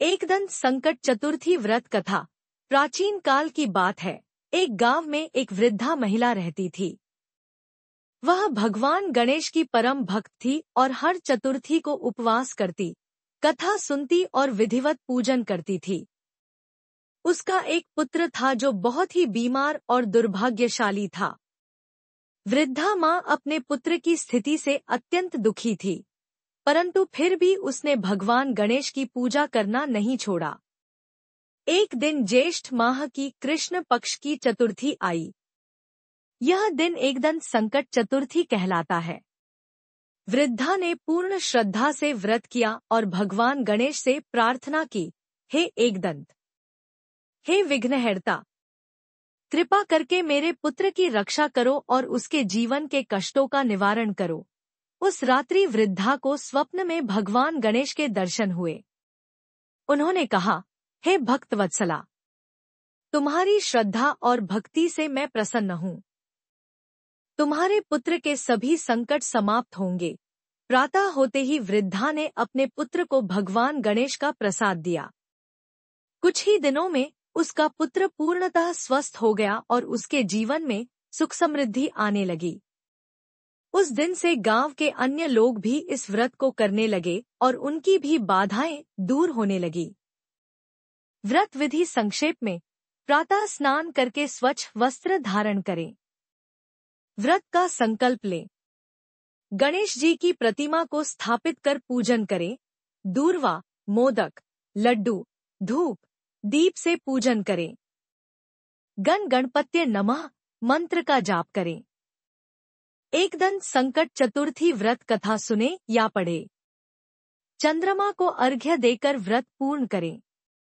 एकदंत संकट चतुर्थी व्रत कथा। प्राचीन काल की बात है। एक गांव में एक वृद्धा महिला रहती थी। वह भगवान गणेश की परम भक्त थी और हर चतुर्थी को उपवास करती, कथा सुनती और विधिवत पूजन करती थी। उसका एक पुत्र था जो बहुत ही बीमार और दुर्भाग्यशाली था। वृद्धा माँ अपने पुत्र की स्थिति से अत्यंत दुखी थी, परंतु फिर भी उसने भगवान गणेश की पूजा करना नहीं छोड़ा। एक दिन ज्येष्ठ माह की कृष्ण पक्ष की चतुर्थी आई। यह दिन एकदंत संकट चतुर्थी कहलाता है। वृद्धा ने पूर्ण श्रद्धा से व्रत किया और भगवान गणेश से प्रार्थना की, हे एकदंत, हे विघ्नहर्ता, कृपा करके मेरे पुत्र की रक्षा करो और उसके जीवन के कष्टों का निवारण करो। उस रात्रि वृद्धा को स्वप्न में भगवान गणेश के दर्शन हुए। उन्होंने कहा, हे भक्तवत्सला, तुम्हारी श्रद्धा और भक्ति से मैं प्रसन्न हूँ। तुम्हारे पुत्र के सभी संकट समाप्त होंगे। प्रातः होते ही वृद्धा ने अपने पुत्र को भगवान गणेश का प्रसाद दिया। कुछ ही दिनों में उसका पुत्र पूर्णतः स्वस्थ हो गया और उसके जीवन में सुख समृद्धि आने लगी। उस दिन से गांव के अन्य लोग भी इस व्रत को करने लगे और उनकी भी बाधाएं दूर होने लगी। व्रत विधि संक्षेप में, प्रातः स्नान करके स्वच्छ वस्त्र धारण करें। व्रत का संकल्प लें। गणेश जी की प्रतिमा को स्थापित कर पूजन करें। दूर्वा, मोदक, लड्डू, धूप, दीप से पूजन करें। गण गणपत्य नमः मंत्र का जाप करें। एकदंत संकट चतुर्थी व्रत कथा सुने या पढ़े। चंद्रमा को अर्घ्य देकर व्रत पूर्ण करें।